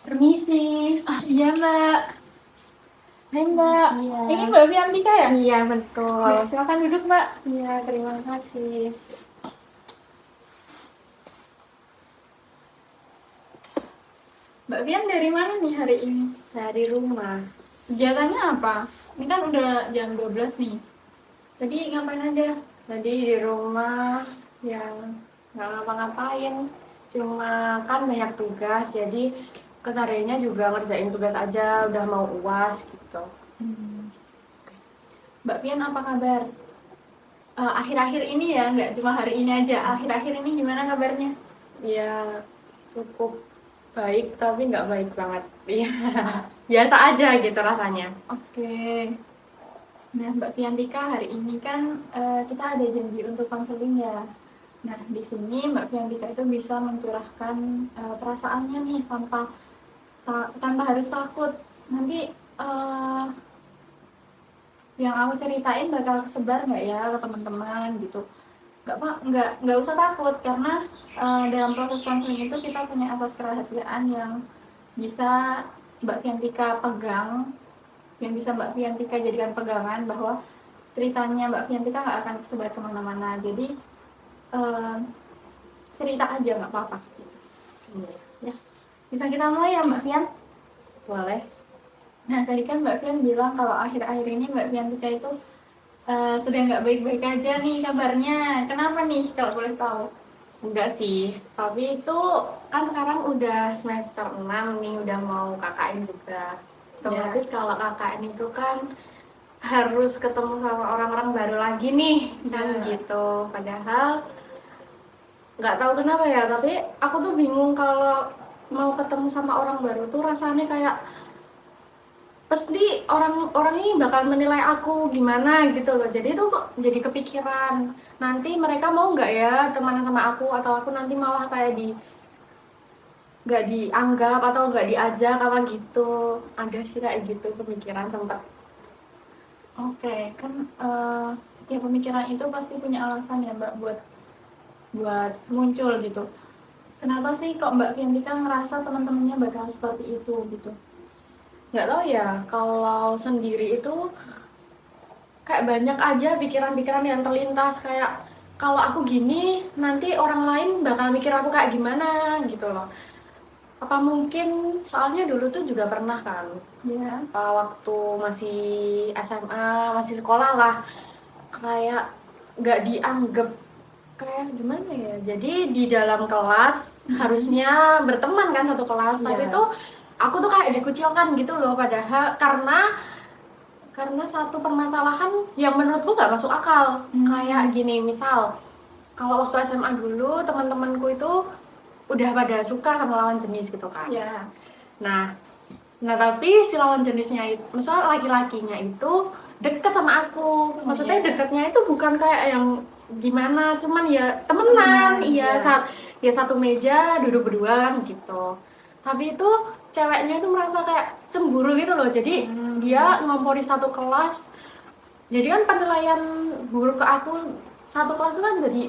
Permisi. Iya Mbak. Hai Mbak. Iya. Ini Mbak Fiantika ya? Iya, betul. Ya, silakan duduk Mbak. Iya, terima kasih. Mbak Fian dari mana nih hari ini? Dari rumah. Kegiatannya apa? Ini kan udah jam 12 nih. Tadi ngapain aja? Tadi di rumah yang nggak ngapa-ngapain. Cuma kan banyak tugas, jadi kesehariannya juga ngerjain tugas aja, udah mau UAS gitu. Mbak Fian apa kabar? Akhir-akhir ini ya, nggak cuma hari ini aja. Akhir-akhir ini gimana kabarnya? Ya, cukup baik, tapi nggak baik banget. Iya, biasa aja gitu rasanya. Oke. Nah, Mbak Fiantika, hari ini kan kita ada janji untuk konseling ya. Nah, di sini Mbak Fiantika itu bisa mencurahkan perasaannya nih tanpa harus takut. Nanti yang aku ceritain bakal kesebar nggak ya ke teman-teman gitu. Nggak usah takut karena dalam proses konseling itu kita punya asas kerahasiaan yang bisa Mbak Fiantika pegang, yang bisa Mbak Fiantika jadikan pegangan bahwa ceritanya Mbak Fiantika nggak akan tersebar kemana-mana. Jadi cerita aja nggak apa-apa. Ya. Bisa kita mulai ya Mbak Fian? Boleh. Nah tadi kan Mbak Fian bilang kalau akhir-akhir ini Mbak Fiantika itu sedang nggak baik-baik aja nih kabarnya. Kenapa nih kalau boleh tahu? Enggak sih, tapi itu kan sekarang udah semester 6 nih, udah mau KKN juga. Otomatis kalau KKN itu kan harus ketemu sama orang-orang baru lagi nih, kan gitu. Padahal nggak tahu kenapa ya, tapi aku tuh bingung kalau mau ketemu sama orang baru tuh rasanya kayak pasti orang-orang ini bakal menilai aku gimana gitu loh. Jadi tuh kok jadi kepikiran nanti mereka mau nggak ya temenan sama aku, atau aku nanti malah kayak nggak dianggap atau nggak diajak apa gitu. Ada sih kayak gitu pemikiran sempat. Oke, kan setiap pemikiran itu pasti punya alasan ya Mbak buat muncul gitu. Kenapa sih kok Mbak Fiantika ngerasa teman-temannya bakal seperti itu gitu? Nggak tahu ya, kalau sendiri itu kayak banyak aja pikiran-pikiran yang terlintas, kayak kalau aku gini nanti orang lain bakal mikir aku kayak gimana gitu loh. Apa mungkin soalnya dulu tuh juga pernah kan Ya. waktu masih SMA, masih sekolah lah, kayak nggak dianggap, kayak gimana ya, jadi di dalam kelas harusnya berteman kan satu kelas, tapi tuh aku tuh kayak dikucilkan gitu loh, padahal karena satu permasalahan yang menurutku nggak masuk akal. Kayak gini, misal kalau waktu SMA dulu teman-temanku itu udah pada suka sama lawan jenis gitu kan. Nah tapi si lawan jenisnya itu, misalnya laki-lakinya itu deket sama aku, maksudnya deketnya itu bukan kayak yang gimana, cuman ya temenan, iya. Ya satu meja duduk berdua kan gitu. Tapi itu ceweknya itu merasa kayak cemburu gitu loh, jadi dia ngompori satu kelas, jadi kan penilaian buruk ke aku satu kelas itu kan jadi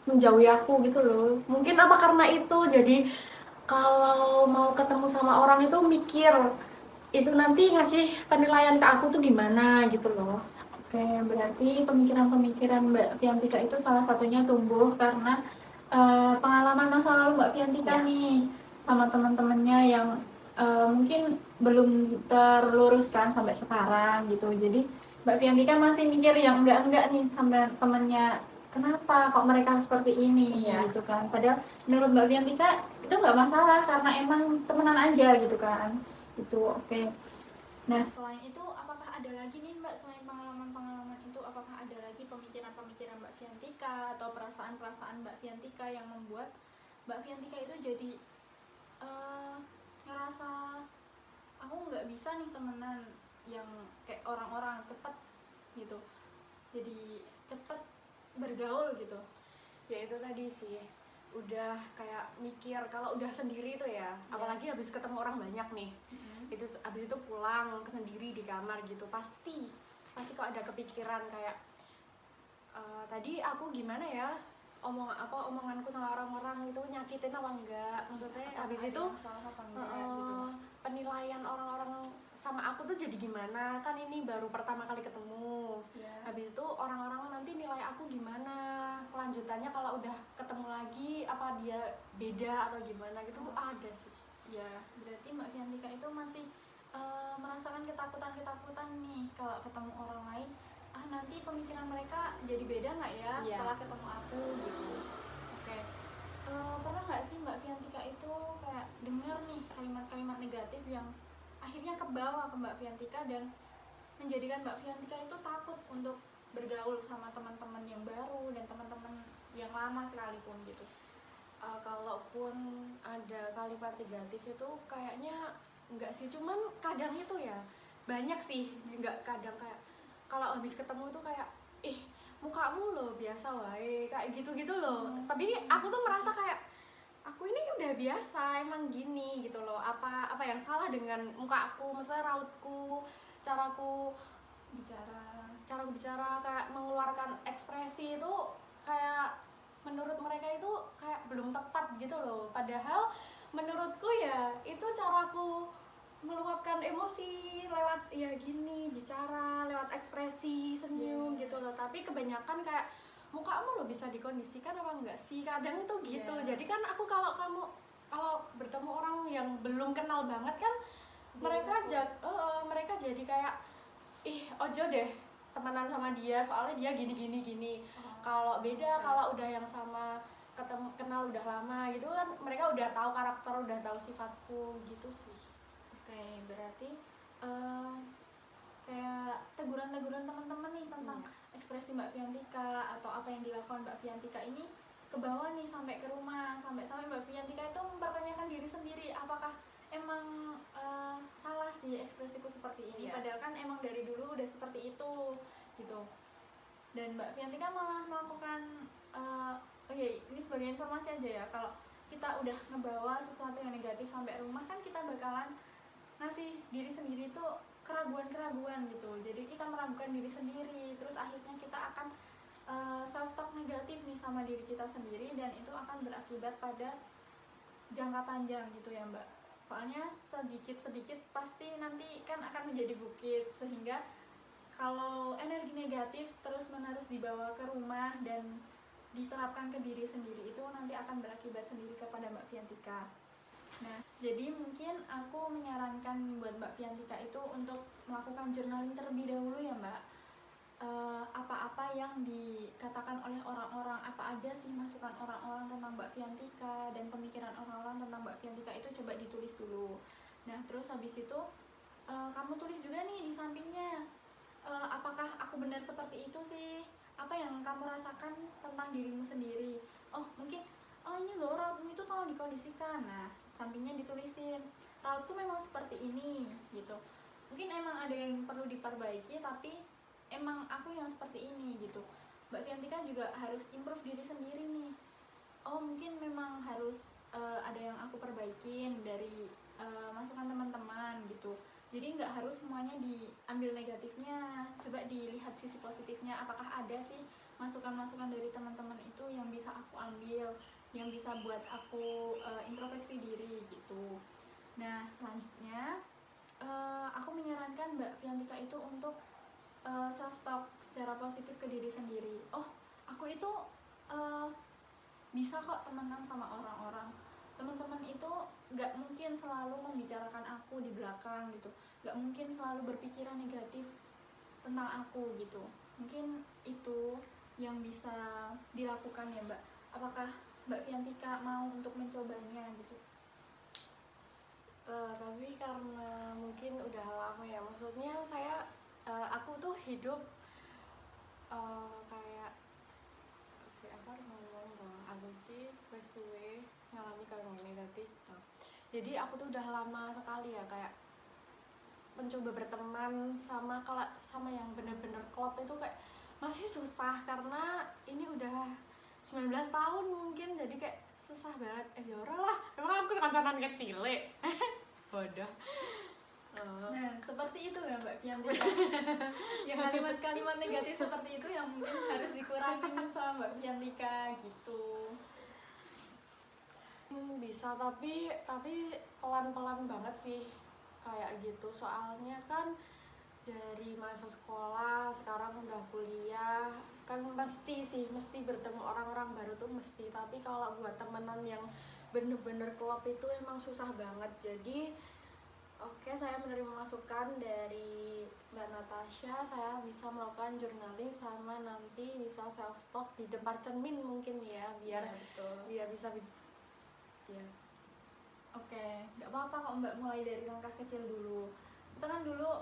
menjauhi aku gitu loh. Mungkin apa karena itu, jadi kalau mau ketemu sama orang itu mikir itu nanti ngasih penilaian ke aku tuh gimana gitu loh. Oke, berarti pemikiran-pemikiran Mbak Fiantika itu salah satunya tumbuh karena pengalaman masa lalu Mbak Fiantika nih sama teman-temannya yang mungkin belum terluruskan sampai sekarang gitu. Jadi Mbak Fiantika masih mikir yang enggak nih sama temannya, kenapa kok mereka seperti ini gitu kan. Padahal menurut Mbak Fiantika itu nggak masalah karena emang temenan aja gitu kan. Itu oke. Nah, selain itu apakah ada lagi nih Mbak, selain pengalaman-pengalaman itu, apakah ada lagi pemikiran-pemikiran Mbak Fiantika atau perasaan-perasaan Mbak Fiantika yang membuat Mbak Fiantika itu jadi ngerasa aku nggak bisa nih temenan yang kayak orang-orang cepet gitu, jadi cepet bergaul gitu. Ya itu tadi sih, udah kayak mikir kalau udah sendiri tuh ya, apalagi habis ketemu orang banyak nih, itu habis itu pulang sendiri di kamar gitu, pasti kok ada kepikiran kayak tadi aku gimana ya, omonganku sama orang-orang itu nyakitin apa enggak, maksudnya habis itu salah apa enggak gitu. Penilaian orang-orang sama aku tuh jadi gimana, kan ini baru pertama kali ketemu. Habis itu orang-orang nanti nilai aku gimana, kelanjutannya kalau udah ketemu lagi apa dia beda atau gimana gitu. Ada sih ya. Berarti Mbak Fiantika itu masih merasakan ketakutan nih kalau ketemu orang lain, nanti pemikiran mereka jadi beda nggak ya setelah ketemu aku gitu. Oke. Pernah nggak sih Mbak Fiantika itu kayak dengar nih kalimat-kalimat negatif yang akhirnya kebawa ke Mbak Fiantika dan menjadikan Mbak Fiantika itu takut untuk bergaul sama teman-teman yang baru dan teman-teman yang lama sekalipun gitu? Kalaupun ada kalimat negatif itu kayaknya enggak sih, cuman kadang itu ya banyak sih, enggak kadang kayak kalau habis ketemu tuh kayak mukamu loh biasa wae kayak gitu-gitu loh. Tapi aku tuh merasa kayak aku ini udah biasa emang gini gitu loh. Apa yang salah dengan muka aku, maksudnya rautku, caraku bicara kayak mengeluarkan ekspresi itu kayak menurut mereka itu kayak belum tepat gitu loh. Padahal menurutku ya itu caraku meluapkan emosi lewat ya gini, bicara lewat ekspresi, senyum gitu loh. Tapi kebanyakan kayak mukamu lo bisa dikondisikan apa enggak sih, kadang tuh gitu. Jadi kan aku kalau bertemu orang yang belum kenal banget kan mereka jadi kayak ojo deh temenan sama dia soalnya dia gini. Kalau beda kalau udah yang sama kenal udah lama gitu kan mereka udah tahu karakter, udah tahu sifatku gitu sih. Oke, berarti kayak teguran-teguran teman-teman nih tentang ekspresi Mbak Fiantika atau apa yang dilakukan Mbak Fiantika ini ke bawah nih sampai ke rumah, sampai Mbak Fiantika itu mempertanyakan diri sendiri, apakah emang salah sih ekspresiku seperti ini, padahal kan emang dari dulu udah seperti itu gitu. Dan Mbak Fiantika malah melakukan ini sebagai informasi aja ya, kalau kita udah ngebawa sesuatu yang negatif sampai rumah kan kita bakalan ngasih diri sendiri tuh keraguan-keraguan gitu. Jadi kita meragukan diri sendiri, terus akhirnya kita akan self-talk negatif nih sama diri kita sendiri, dan itu akan berakibat pada jangka panjang gitu ya Mbak. Soalnya sedikit-sedikit pasti nanti kan akan menjadi bukit, sehingga kalau energi negatif terus-menerus dibawa ke rumah dan diterapkan ke diri sendiri, itu nanti akan berakibat sendiri kepada Mbak Fiantika. Nah, jadi mungkin aku menyarankan buat Mbak Fiantika itu untuk melakukan journaling terlebih dahulu ya Mbak. Apa-apa yang dikatakan oleh orang-orang, apa aja sih masukan orang-orang tentang Mbak Fiantika dan pemikiran orang-orang tentang Mbak Fiantika itu coba ditulis dulu. Nah, terus habis itu kamu tulis juga nih di sampingnya, apakah aku benar seperti itu sih? Apa yang kamu rasakan tentang dirimu sendiri? Mungkin ini loh rautmu itu tolong dikondisikan. Nah, sampingnya ditulisin rautku memang seperti ini gitu. Mungkin emang ada yang perlu diperbaiki, tapi emang aku yang seperti ini gitu. Mbak Fiantika juga harus improve diri sendiri nih. Mungkin memang harus ada yang aku perbaikin dari masukan teman-teman gitu. Jadi nggak harus semuanya diambil negatifnya, coba dilihat sisi positifnya. Apakah ada sih masukan-masukan dari teman-teman itu yang bisa aku ambil, yang bisa buat aku introspeksi diri gitu. Nah, selanjutnya aku menyarankan Mbak Fiantika itu untuk self-talk secara positif ke diri sendiri. Aku itu bisa kok temenan sama orang-orang. Teman-teman itu gak mungkin selalu membicarakan aku di belakang gitu, gak mungkin selalu berpikiran negatif tentang aku gitu. Mungkin itu yang bisa dilakukan ya Mbak. Apakah Mbak Fiantika mau untuk mencobanya gitu? Tapi karena mungkin udah lama ya, maksudnya aku tuh hidup kayak siapa ngomong bahwa aku wis suwe ngalami kalau negatif. Jadi aku tuh udah lama sekali ya kayak mencoba berteman sama yang bener-bener klop itu kayak masih susah karena ini udah 19 tahun mungkin, jadi kayak susah banget. Ya ora lah, emang aku kancanan kecil bodoh. Nah, seperti itu ya Mbak Fiantika. Yang kalimat-kalimat negatif seperti itu yang mungkin harus dikurangin sama Mbak Fiantika gitu. Bisa, tapi pelan-pelan banget sih kayak gitu. Soalnya kan dari masa sekolah sekarang udah kuliah kan mesti bertemu orang-orang baru tuh mesti. Tapi kalau buat temenan yang bener-bener klop itu emang susah banget. Jadi oke, saya menerima masukan dari Mbak Natasha. Saya bisa melakukan journaling sama nanti bisa self talk di depan cermin mungkin ya, biar Ya, betul. biar bisa ya. Oke, nggak apa-apa kok Mbak, mulai dari langkah kecil dulu. Kita kan dulu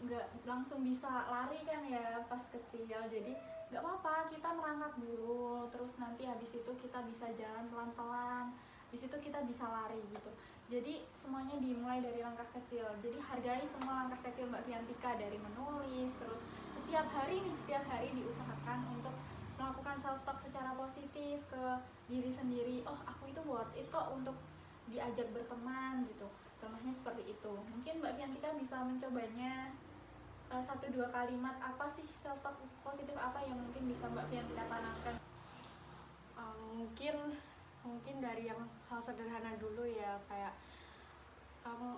nggak langsung bisa lari kan ya pas kecil, jadi nggak apa-apa, kita merangkak dulu, terus nanti habis itu kita bisa jalan pelan-pelan, habis itu kita bisa lari gitu. Jadi semuanya dimulai dari langkah kecil, jadi hargai semua langkah kecil Mbak Fiantika, dari menulis, terus setiap hari diusahakan untuk melakukan self talk secara positif ke diri sendiri. Oh, aku itu worth it kok untuk diajak berteman gitu, contohnya seperti itu. Mungkin Mbak Fiantika bisa mencobanya. 1-2 kalimat apa sih self talk positif apa yang mungkin bisa Mbak Fiantika tanamkan? Mungkin dari yang hal sederhana dulu ya, kayak kamu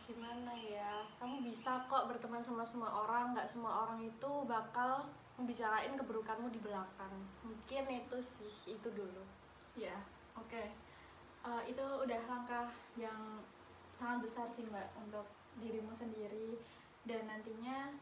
gimana ya, kamu bisa kok berteman sama semua orang, nggak semua orang itu bakal membicarain keburukanmu di belakang. Mungkin itu sih, itu dulu Ya, oke. Itu udah langkah yang sangat besar sih Mbak untuk dirimu sendiri, dan nantinya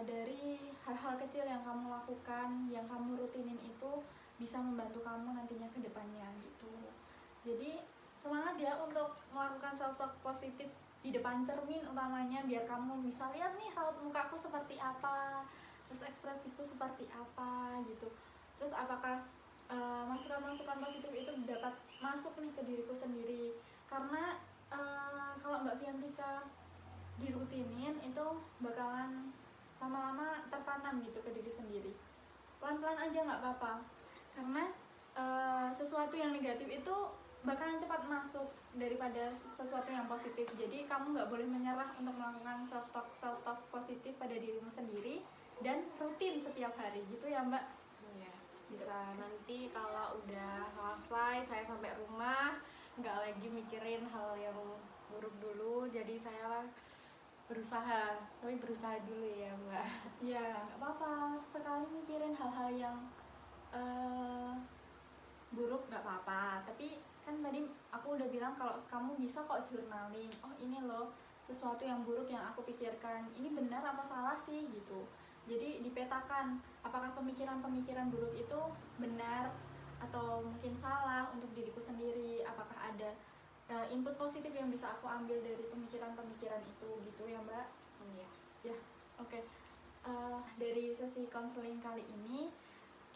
dari hal-hal kecil yang kamu lakukan, yang kamu rutinin itu bisa membantu kamu nantinya ke depannya gitu. Jadi semangat ya untuk melakukan self talk positif di depan cermin utamanya, biar kamu bisa lihat nih raut mukaku seperti apa, terus ekspresiku seperti apa gitu. Terus apakah masukan-masukan positif itu dapat masuk nih ke diriku sendiri, karena kalau Mbak Fiantika dirutinin itu bakalan lama-lama tertanam gitu ke diri sendiri. Pelan-pelan aja nggak apa-apa, karena sesuatu yang negatif itu bakalan cepat masuk daripada sesuatu yang positif. Jadi kamu nggak boleh menyerah untuk melakukan self talk positif pada dirimu sendiri, dan rutin setiap hari gitu ya Mbak. ya. Bisa nanti kalau udah selesai saya sampai rumah nggak lagi mikirin hal yang buruk dulu, jadi saya berusaha dulu ya Mbak. Ya nggak apa-apa, sekali mikirin hal-hal yang buruk nggak apa-apa, tapi kan tadi aku udah bilang kalau kamu bisa kok journaling. Oh, ini loh sesuatu yang buruk yang aku pikirkan, ini benar apa salah sih gitu. Jadi dipetakan apakah pemikiran-pemikiran buruk itu benar atau mungkin salah untuk diriku sendiri, apakah ada input positif yang bisa aku ambil dari pemikiran-pemikiran itu gitu ya Mbak. Iya. Ya, oke. Dari sesi konseling kali ini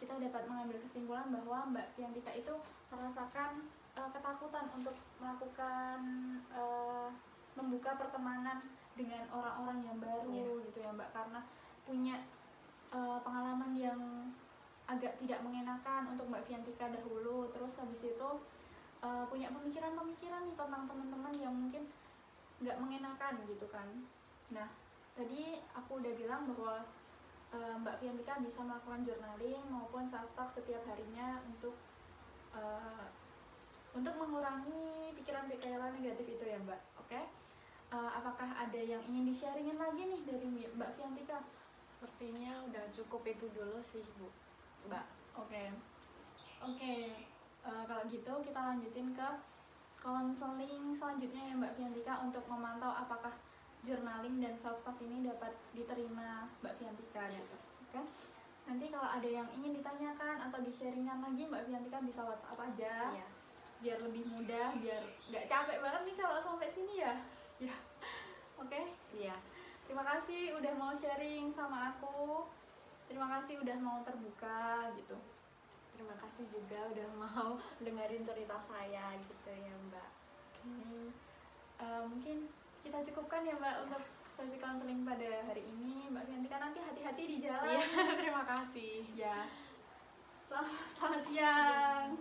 kita dapat mengambil kesimpulan bahwa Mbak Fiantika itu merasakan ketakutan untuk melakukan membuka pertemanan dengan orang-orang yang baru gitu ya Mbak, karena punya pengalaman yang agak tidak mengenakan untuk Mbak Fiantika dahulu. Terus habis itu punya pemikiran-pemikiran nih tentang teman-teman yang mungkin nggak mengenakan gitu kan. Nah, tadi aku udah bilang bahwa Mbak Fiantika bisa melakukan journaling maupun self talk setiap harinya untuk mengurangi pikiran-pikiran negatif itu ya Mbak. Oke. Apakah ada yang ingin di-sharingin lagi nih dari Mbak Fiantika? Sepertinya udah cukup itu dulu sih Bu Mbak. Oke. Kalau gitu kita lanjutin ke konseling selanjutnya ya Mbak Fiantika, untuk memantau apakah journaling dan self talk ini dapat diterima Mbak Fiantika gitu. Oke. Nanti kalau ada yang ingin ditanyakan atau di-sharingkan lagi, Mbak Fiantika bisa WhatsApp aja. Iya. Biar lebih mudah, biar nggak capek banget nih kalau sampai sini ya. Ya. Oke. Iya. Terima kasih udah mau sharing sama aku. Terima kasih udah mau terbuka gitu. Terima kasih juga udah mau dengerin cerita saya gitu ya Mbak. Mungkin kita cukupkan ya Mbak untuk sesi konseling pada hari ini. Mbak Fiantika nanti hati-hati di jalan. Iya, terima kasih. Ya. Selamat siang.